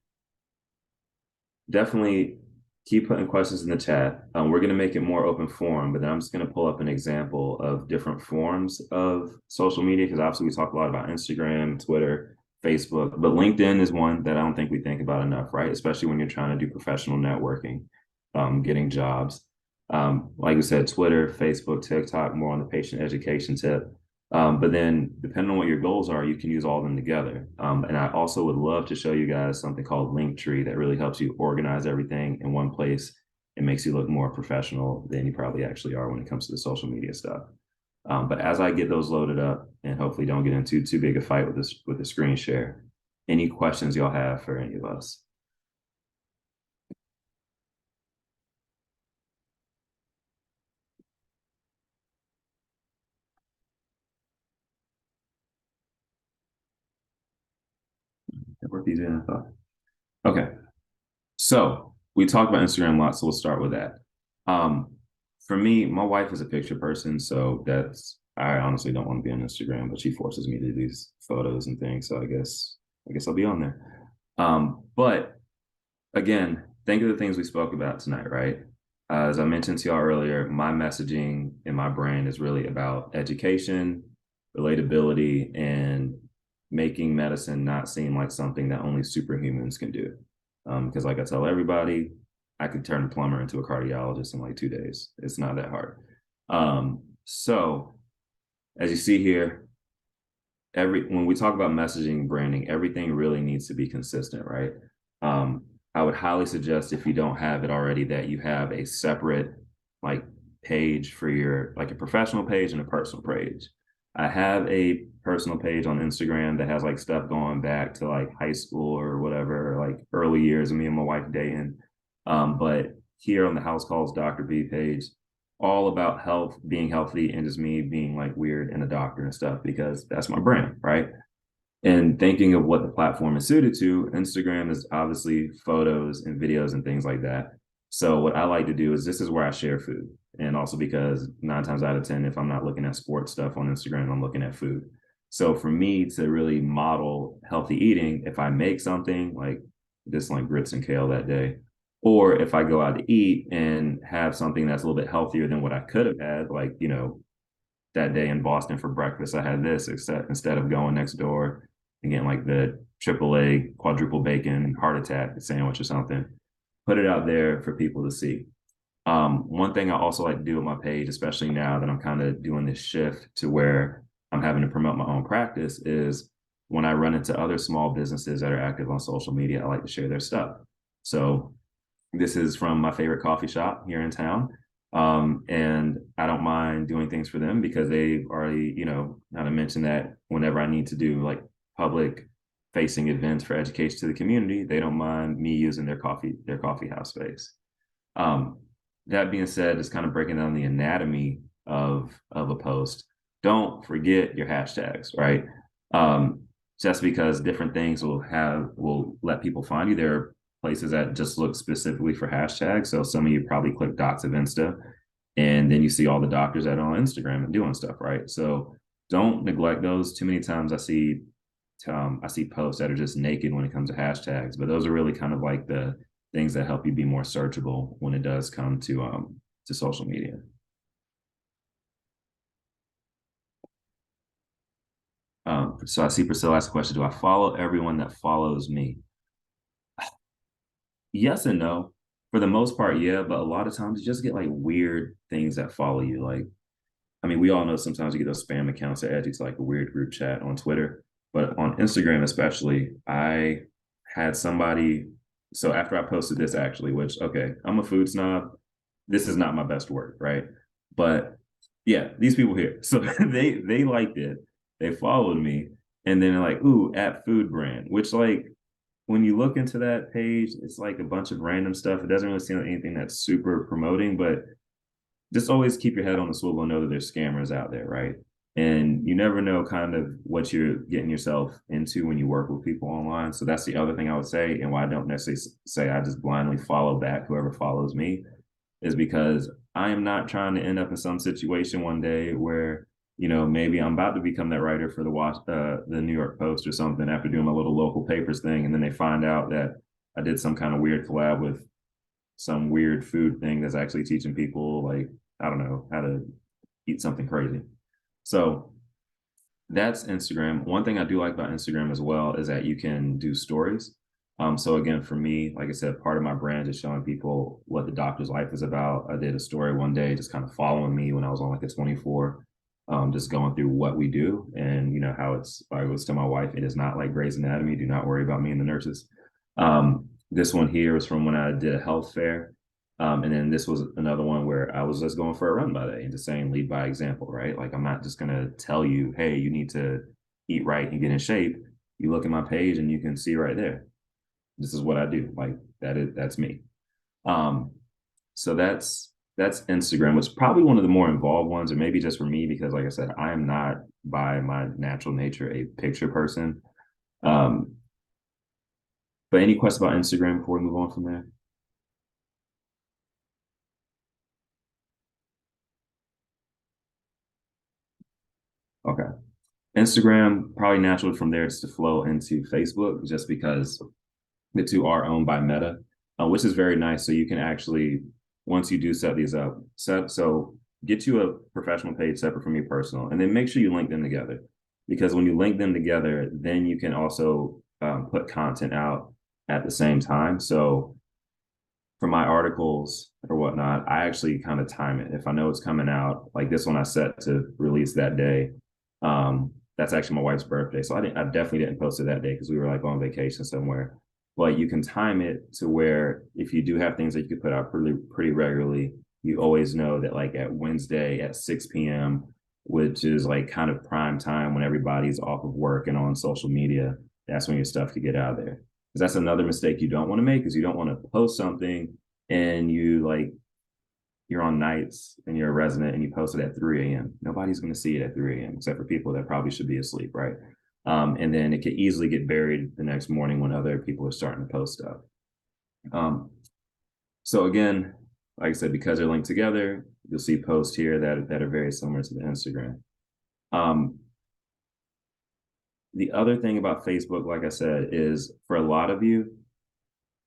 definitely keep putting questions in the chat. We're going to make it more open forum, but then I'm just going to pull up an example of different forms of social media, because obviously we talk a lot about Instagram, Twitter, Facebook, but LinkedIn is one that I don't think we think about enough, right? Especially when you're trying to do professional networking, getting jobs. Like we said, Twitter, Facebook, TikTok, more on the patient education tip. But then depending on what your goals are, you can use all of them together. And I also would love to show you guys something called Linktree that really helps you organize everything in one place. It makes you look more professional than you probably actually are when it comes to the social media stuff. But as I get those loaded up and hopefully don't get into too big a fight with the screen share, any questions y'all have for any of us? Okay, so we talked about Instagram a lot, so we'll start with that. For me, my wife is a picture person, so I honestly don't want to be on Instagram, but she forces me to do these photos and things, so I guess I'll be on there. But again, think of the things we spoke about tonight, right? As I mentioned to y'all earlier, my messaging and my brand is really about education, relatability, and making medicine not seem like something that only superhumans can do. Because like I tell everybody, I could turn a plumber into a cardiologist in like 2 days. It's not that hard. So as you see here, when we talk about messaging and branding, everything really needs to be consistent, right? I would highly suggest, if you don't have it already, that you have a separate like page for your, like a professional page and a personal page. I have a personal page on Instagram that has like stuff going back to like high school or whatever, or like early years of me and my wife dating. But here on the House Calls Dr. B page, all about health, being healthy, and just me being like weird and a doctor and stuff, because that's my brand, right? And thinking of what the platform is suited to, Instagram is obviously photos and videos and things like that. So what I like to do is, this is where I share food. And also because 9 times out of 10, if I'm not looking at sports stuff on Instagram, I'm looking at food. So for me to really model healthy eating, if I make something like this, like grits and kale that day, or if I go out to eat and have something that's a little bit healthier than what I could have had, like, you know, that day in Boston for breakfast, I had this, except instead of going next door and getting like the triple egg, quadruple bacon, heart attack sandwich or something, put it out there for people to see. One thing I also like to do with my page, especially now that I'm kind of doing this shift to where I'm having to promote my own practice, is when I run into other small businesses that are active on social media, I like to share their stuff. So this is from my favorite coffee shop here in town. And I don't mind doing things for them because they've already, you know, kind of mentioned that whenever I need to do like public facing events for education to the community, they don't mind me using their coffee house space. That being said, it's kind of breaking down the anatomy of a post. Don't forget your hashtags, right? Just because different things will let people find you. There are places that just look specifically for hashtags. So some of you probably click Docs of Insta, and then you see all the doctors that are on Instagram and doing stuff, right? So don't neglect those. Too many times I see posts that are just naked when it comes to hashtags, but those are really kind of like the things that help you be more searchable when it does come to social media. So I see Priscilla asked a question: do I follow everyone that follows me? Yes and no. For the most part, yeah, but a lot of times you just get like weird things that follow you. Like, I mean, we all know sometimes you get those spam accounts that add you to like a weird group chat on Twitter, but on Instagram especially, I had somebody. So after I posted this, actually, which, okay, I'm a food snob. This is not my best work, right? But yeah, these people here. So they liked it. They followed me, and then they're like, ooh, at food brand, which, like, when you look into that page, it's like a bunch of random stuff. It doesn't really seem like anything that's super promoting, but just always keep your head on the swivel and know that there's scammers out there, right? And you never know kind of what you're getting yourself into when you work with people online. So that's the other thing I would say, and why I don't necessarily say I just blindly follow back whoever follows me, is because I am not trying to end up in some situation one day where, you know, maybe I'm about to become that writer for the New York Post or something after doing my little local papers thing, and then they find out that I did some kind of weird collab with some weird food thing that's actually teaching people, like, I don't know, how to eat something crazy. So that's Instagram. One thing I do like about Instagram as well is that you can do stories. So again, for me, like I said, part of my brand is showing people what the doctor's life is about. I did a story one day just kind of following me when I was on like a 24, just going through what we do, and you know how it's, I was to my wife, it is not like Grey's Anatomy. Do not worry about me and the nurses. This one here is from when I did a health fair. And then this was another one where I was just going for a run by day and just saying lead by example, right? Like, I'm not just going to tell you, hey, you need to eat right and get in shape. You look at my page and you can see right there, this is what I do. Like, that's me. So that's Instagram, which is probably one of the more involved ones, or maybe just for me, because like I said, I am not by my natural nature a picture person. But any questions about Instagram before we move on from there? Okay. Instagram, probably naturally from there, it's to flow into Facebook, just because the two are owned by Meta, which is very nice. So you can actually, once you do set these up, so get you a professional page separate from your personal, and then make sure you link them together. because when you link them together, then you can also put content out at the same time. So for my articles or whatnot, I actually kind of time it. If I know it's coming out, like this one I set to release that day. That's actually my wife's birthday. So I definitely didn't post it that day because we were like on vacation somewhere. But you can time it to where if you do have things that you could put out pretty regularly, you always know that like at Wednesday at 6 p.m., which is like kind of prime time when everybody's off of work and on social media, that's when your stuff could get out there. Because that's another mistake you don't want to make, is you don't want to post something and you're on nights and you're a resident and you post it at 3 a.m. Nobody's going to see it at 3 a.m. except for people that probably should be asleep, right? And then it could easily get buried the next morning when other people are starting to post stuff. So again, like I said, because they're linked together, you'll see posts here that are very similar to the Instagram. The other thing about Facebook, like I said, is for a lot of you,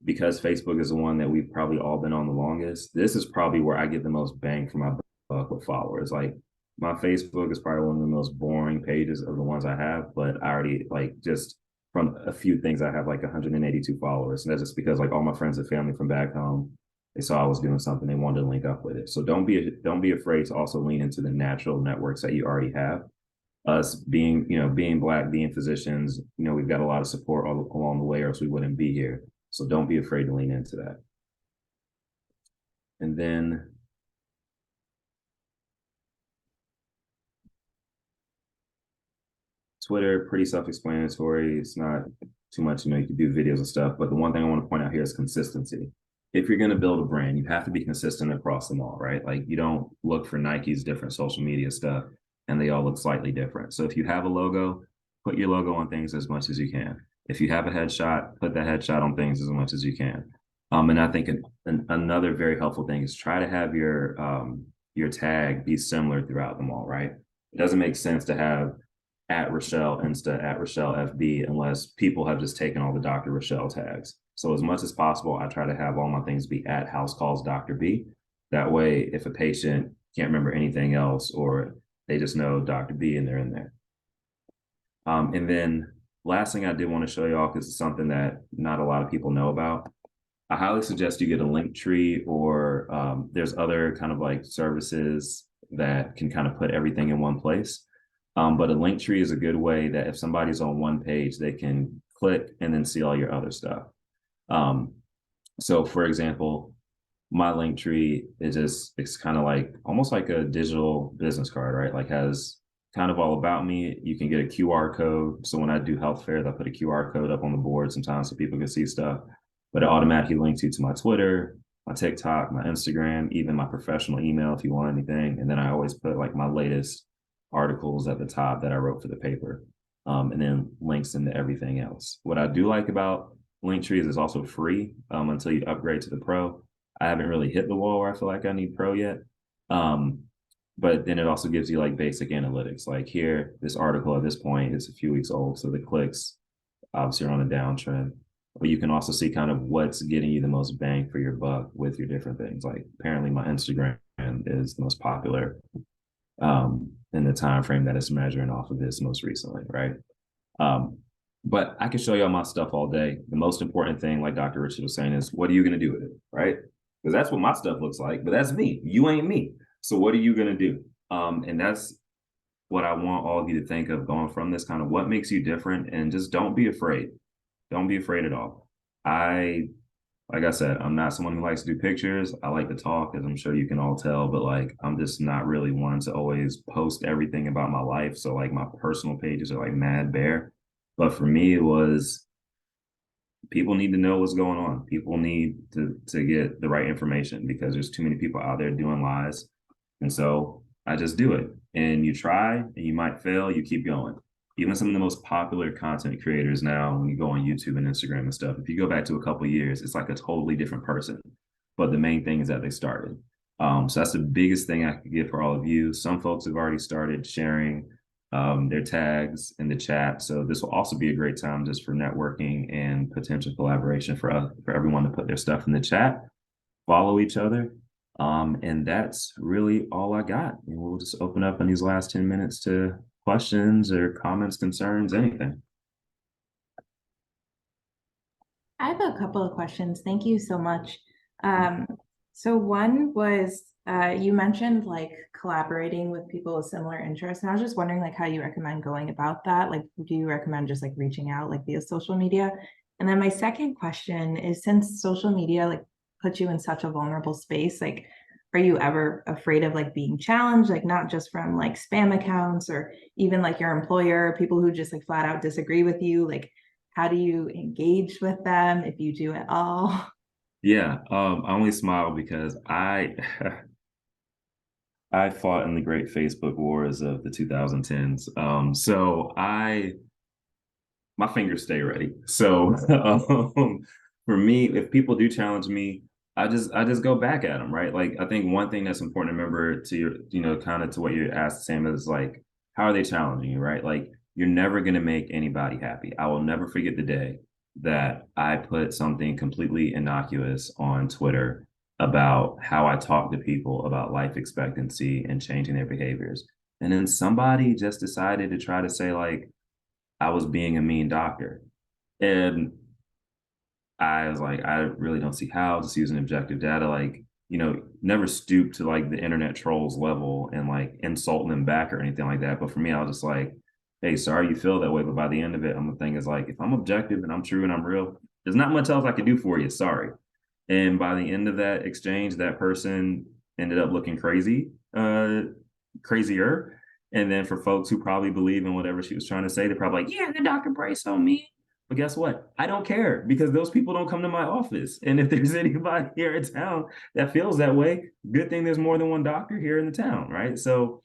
because Facebook is the one that we've probably all been on the longest, this is probably where I get the most bang for my buck with followers. Like my Facebook is probably one of the most boring pages of the ones I have, but I already like just from a few things, I have like 182 followers. And that's just because like all my friends and family from back home, they saw I was doing something, they wanted to link up with it. So don't be afraid to also lean into the natural networks that you already have. Us being Black, being physicians, we've got a lot of support all along the way, or else we wouldn't be here. So don't be afraid to lean into that. And then Twitter, pretty self-explanatory. It's not too much, you can do videos and stuff. But the one thing I want to point out here is consistency. If you're going to build a brand, you have to be consistent across them all, right? Like you don't look for Nike's different social media stuff and they all look slightly different. So if you have a logo, put your logo on things as much as you can. If you have a headshot, put that headshot on things as much as you can. And I think another very helpful thing is try to have your tag be similar throughout them all, right? It doesn't make sense to have @Rochelle Insta, @Rochelle FB, unless people have just taken all the Dr. Rochelle tags. So as much as possible, I try to have all my things be @HouseCallsDrB. That way, if a patient can't remember anything else, or they just know Dr. B and they're in there. And then last thing I did want to show y'all, because it's something that not a lot of people know about. I highly suggest you get a Linktree, or there's other kind of like services that can kind of put everything in one place. But a Linktree is a good way that if somebody's on one page, they can click and then see all your other stuff. So for example, my Linktree it's kind of like almost like a digital business card, right? Like has kind of all about me. You can get a QR code. So when I do health fairs, I put a QR code up on the board sometimes so people can see stuff, but it automatically links you to my Twitter, my TikTok, my Instagram, even my professional email if you want anything. And then I always put like my latest articles at the top that I wrote for the paper, and then links into everything else. What I do like about Linktree is it's also free until you upgrade to the Pro. I haven't really hit the wall where I feel like I need Pro yet. But then it also gives you like basic analytics. Like here, this article at this point is a few weeks old, so the clicks obviously are on a downtrend. But you can also see kind of what's getting you the most bang for your buck with your different things. Like apparently my Instagram is the most popular in the time frame that it's measuring off of this most recently, right? But I can show y'all my stuff all day. The most important thing, like Dr. Richard was saying, is what are you going to do with it, right? Because that's what my stuff looks like, but that's me. You ain't me. So what are you going to do? And that's what I want all of you to think of going from this, kind of what makes you different, and just don't be afraid. Don't be afraid at all. Like I said, I'm not someone who likes to do pictures. I like to talk, as I'm sure you can all tell, but like, I'm just not really one to always post everything about my life. So like my personal pages are like mad bare. But for me, it was, people need to know what's going on. People need to get the right information because there's too many people out there doing lies. And so I just do it. And you try and you might fail, you keep going. Even some of the most popular content creators now, when you go on YouTube and Instagram and stuff, if you go back to a couple of years, it's like a totally different person. But the main thing is that they started. So that's the biggest thing I could give for all of you. Some folks have already started sharing their tags in the chat. So this will also be a great time just for networking and potential collaboration for everyone to put their stuff in the chat, follow each other. And that's really all I got. And we'll just open up in these last 10 minutes to questions or comments, concerns, anything.
I have a couple of questions. Thank you so much. So one was, you mentioned like collaborating with people with similar interests, and I was just wondering like how you recommend going about that. Like, do you recommend just like reaching out like via social media? And then my second question is, since social media like puts you in such a vulnerable space, like, are you ever afraid of like being challenged, like not just from like spam accounts or even like your employer, people who just like flat out disagree with you? Like, how do you engage with them if you do at all?
Yeah, I only smile because I I fought in the great Facebook wars of the 2010s. My fingers stay ready. So for me, if people do challenge me, I just go back at them, right? Like I think one thing that's important to remember to your, kind of to what you asked, Sam, is like, how are they challenging you, right? Like you're never gonna make anybody happy. I will never forget the day that I put something completely innocuous on Twitter about how I talk to people about life expectancy and changing their behaviors. And then somebody just decided to try to say like I was being a mean doctor. And I was like, I really don't see how, just using objective data, like, never stoop to like the internet trolls level and like insult them back or anything like that. But for me, I was just like, hey, sorry you feel that way. But by the end of it, the thing is like, if I'm objective and I'm true and I'm real, there's not much else I can do for you. Sorry. And by the end of that exchange, that person ended up looking crazier. And then for folks who probably believe in whatever she was trying to say, they're probably like, yeah, the Dr. Brace on me. But guess what? I don't care because those people don't come to my office. And if there's anybody here in town that feels that way, good thing there's more than one doctor here in the town, right? So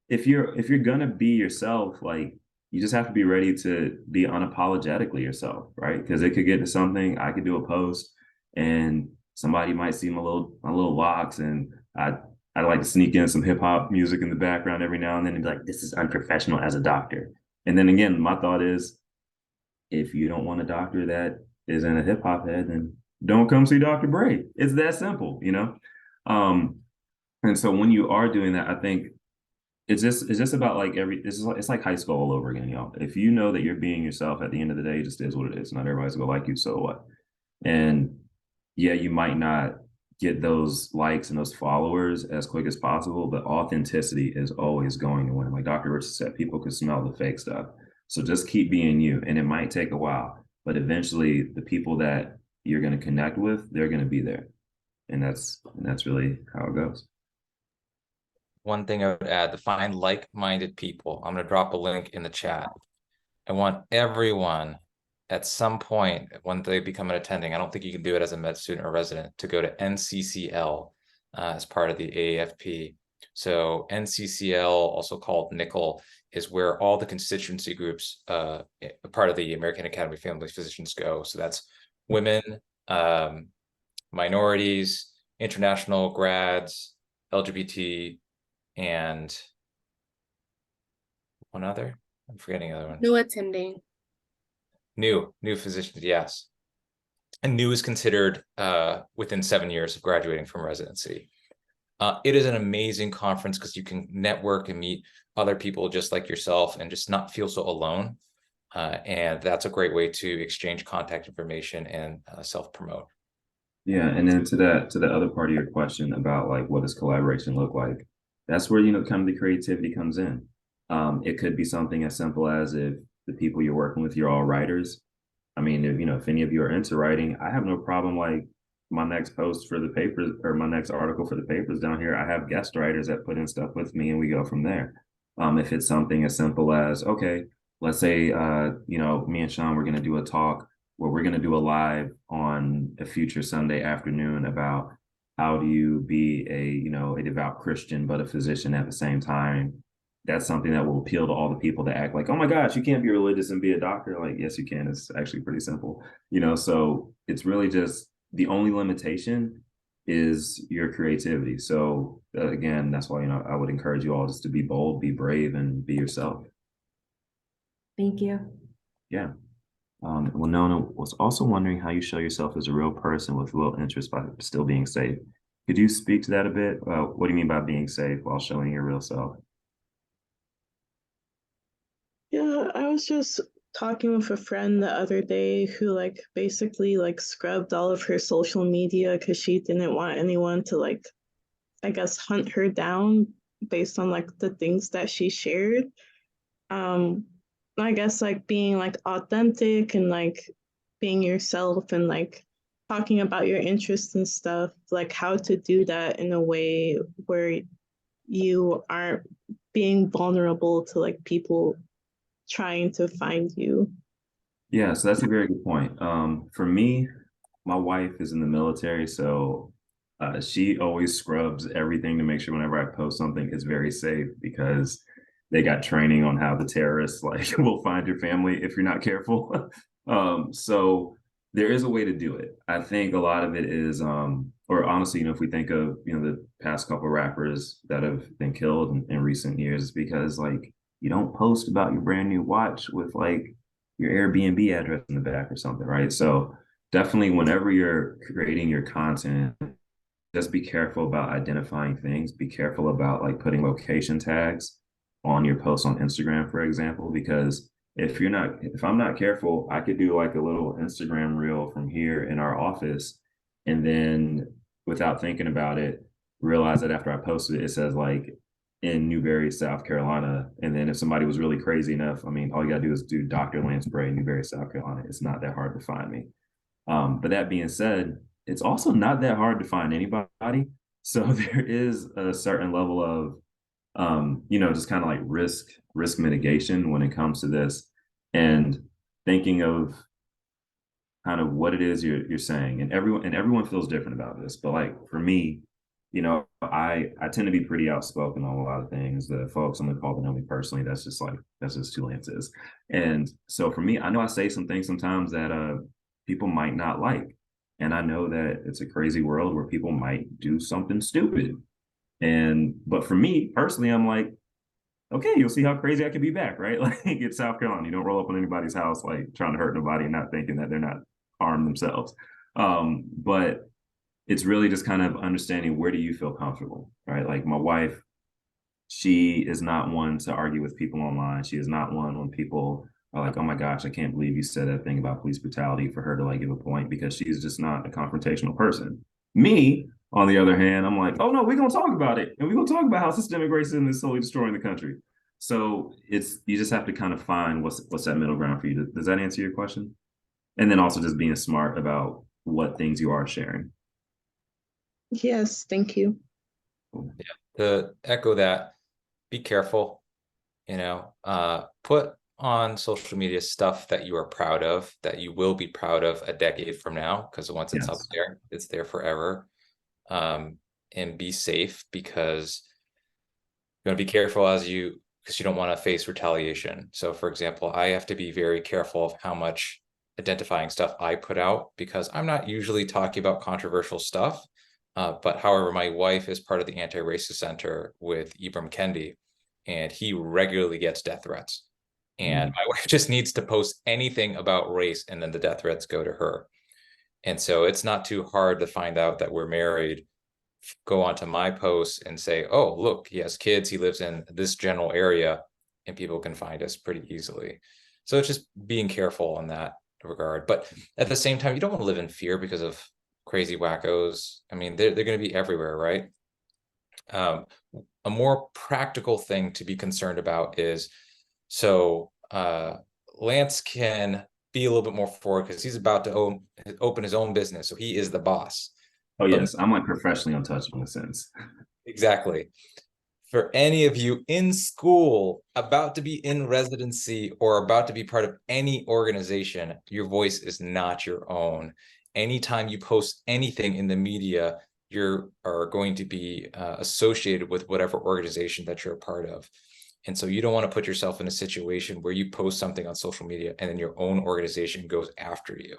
if you're gonna be yourself, like you just have to be ready to be unapologetically yourself, right? Because it could get to something. I could do a post and somebody might see my little locks, and I like to sneak in some hip hop music in the background every now and then and be like, this is unprofessional as a doctor. And then again, my thought is, if you don't want a doctor that is in a hip hop head, then don't come see Dr. Bray. It's that simple. And so when you are doing that, I think it's just about like it's like high school all over again, y'all. If you know that you're being yourself, at the end of the day, it just is what it is. Not everybody's gonna like you, so what? And yeah, you might not get those likes and those followers as quick as possible, but authenticity is always going to win. Like Dr. Richard said, people can smell the fake stuff. So just keep being you. And it might take a while, but eventually the people that you're going to connect with, they're going to be there. And that's really how it goes.
One thing I would add, to find like-minded people. I'm going to drop a link in the chat. I want everyone at some point when they become an attending, I don't think you can do it as a med student or resident, to go to NCCL as part of the AAFP. So NCCL, also called NICL, is where all the constituency groups, part of the American Academy of Family Physicians, go. So that's women, minorities, international grads, LGBT, and one other. I'm forgetting the other one.
New attending.
New physicians, yes. And new is considered within 7 years of graduating from residency. It is an amazing conference because you can network and meet other people just like yourself and just not feel so alone. And that's a great way to exchange contact information and self-promote.
Yeah, and then to the other part of your question about like what does collaboration look like, that's where kind of the creativity comes in. It could be something as simple as, if the people you're working with, you're all writers. I mean, if any of you are into writing, I have no problem, like my next post for the papers or my next article for the papers down here, I have guest writers that put in stuff with me and we go from there. If it's something as simple as, okay, let's say, me and Sean, we're going to do a talk where we're going to do a live on a future Sunday afternoon about how do you be a devout Christian, but a physician at the same time. That's something that will appeal to all the people that act like, oh my gosh, you can't be religious and be a doctor. Like, yes, you can. It's actually pretty simple, so it's really just the only limitation is your creativity. So again, that's why, I would encourage you all just to be bold, be brave, and be yourself.
Thank you.
Yeah. Nona was also wondering how you show yourself as a real person with low interest by still being safe. Could you speak to that a bit? What do you mean by being safe while showing your real self?
Yeah, I was just talking with a friend the other day who like basically like scrubbed all of her social media because she didn't want anyone to like, I guess, hunt her down based on like the things that she shared. Um, I guess like being like authentic and like being yourself and like talking about your interests and stuff, like how to do that in a way where you aren't being vulnerable to like people trying to find you.
Yeah, so that's a very good point. For me, my wife is in the military, so she always scrubs everything to make sure whenever I post something, it's very safe because they got training on how the terrorists like will find your family if you're not careful. So there is a way to do it. I think a lot of it is, or honestly, if we think of the past couple rappers that have been killed in recent years, it's because like you don't post about your brand new watch with like your Airbnb address in the back or something, right? So definitely whenever you're creating your content, just be careful about identifying things. Be careful about like putting location tags on your posts on Instagram, for example, because if I'm not careful, I could do like a little Instagram reel from here in our office, and then without thinking about it, realize that after I posted it, it says like in Newberry, South Carolina. And then if somebody was really crazy enough, I mean, all you gotta do is do Dr. Lance Bray, Newberry, South Carolina. It's not that hard to find me. But that being said, it's also not that hard to find anybody. So there is a certain level of, just kind of like risk mitigation when it comes to this, and thinking of kind of what it is you're saying. And everyone feels different about this. But like for me, I tend to be pretty outspoken on a lot of things. The folks on the call that know me personally, that's just who Lance is. And so for me, I know I say some things sometimes that people might not like. And I know that it's a crazy world where people might do something stupid. But for me personally, I'm like, okay, you'll see how crazy I can be back, right? Like it's South Carolina. You don't roll up on anybody's house like trying to hurt nobody and not thinking that they're not armed themselves. But it's really just kind of understanding, where do you feel comfortable, right? Like my wife, she is not one to argue with people online. She is not one when people are like, oh my gosh, I can't believe you said that thing about police brutality, for her to like give a point, because she's just not a confrontational person. Me, on the other hand, I'm like, oh no, we're gonna talk about it. And we're gonna talk about how systemic racism is slowly destroying the country. So you just have to kind of find what's that middle ground for you. Does that answer your question? And then also just being smart about what things you are sharing.
Yes, thank you.
Yeah, to echo that, be careful, put on social media stuff that you are proud of, that you will be proud of a decade from now, because once it's up there, it's there forever. And be safe, because you want to be careful because you don't want to face retaliation. So for example, I have to be very careful of how much identifying stuff I put out, because I'm not usually talking about controversial stuff. But however, my wife is part of the Anti-Racist Center with Ibram Kendi, and he regularly gets death threats. And my wife just needs to post anything about race, and then the death threats go to her. And so it's not too hard to find out that we're married, go onto my posts and say, oh, look, he has kids, he lives in this general area, and people can find us pretty easily. So it's just being careful in that regard. But at the same time, you don't want to live in fear because of crazy wackos. I mean, they're going to be everywhere, right? A more practical thing to be concerned about is, so Lance can be a little bit more forward because he's about to open his own business. So he is the boss.
Oh, yes. I'm like professionally untouchable in a sense.
Exactly. For any of you in school, about to be in residency, or about to be part of any organization, your voice is not your own. Anytime you post anything in the media, you are going to be associated with whatever organization that you're a part of. And so you don't want to put yourself in a situation where you post something on social media and then your own organization goes after you.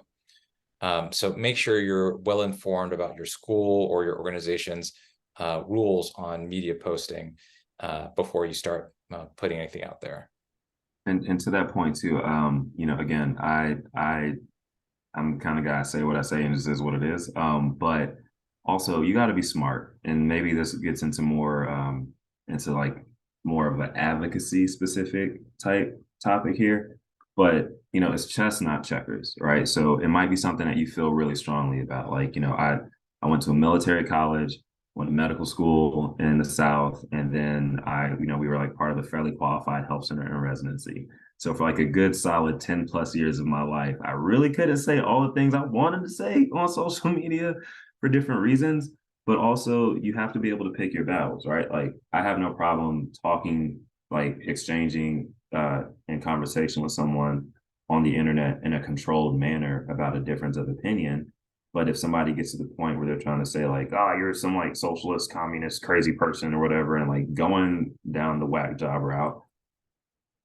So make sure you're well informed about your school or your organization's rules on media posting before you start putting anything out there.
And to that point too, again, I'm the kind of guy, I say what I say and it just is what it is. But also you got to be smart, and maybe this gets into more into like more of an advocacy specific type topic here, but it's chess, not checkers, right? So it might be something that you feel really strongly about. Like, I went to a military college, went to medical school in the South, and then we were like part of the fairly qualified health center in residency. So for like a good solid 10 plus years of my life, I really couldn't say all the things I wanted to say on social media for different reasons. But also you have to be able to pick your battles, right? Like I have no problem talking, like exchanging in conversation with someone on the internet in a controlled manner about a difference of opinion. But if somebody gets to the point where they're trying to say like, oh, you're some like socialist, communist, crazy person or whatever, and like going down the whack job route,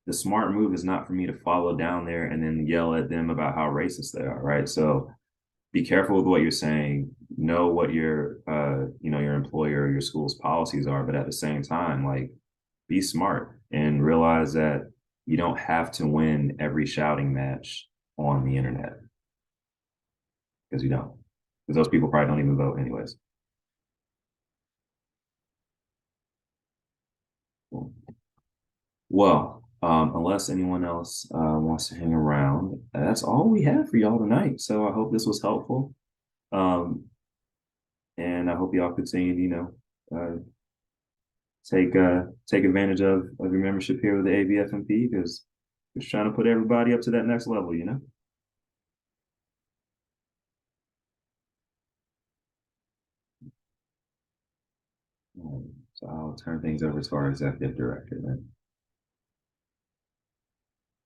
the smart move is not for me to follow down there and then yell at them about how racist they are, right? So be careful with what you're saying. Know what your your employer or your school's policies are, but at the same time, like be smart and realize that you don't have to win every shouting match on the internet, because you don't. Because those people probably don't even vote anyways. Cool. Well, unless anyone else wants to hang around, that's all we have for y'all tonight. So I hope this was helpful. And I hope y'all continue, take advantage of your membership here with the AVFMP, because we're just trying to put everybody up to that next level. So I'll turn things over to our executive director then.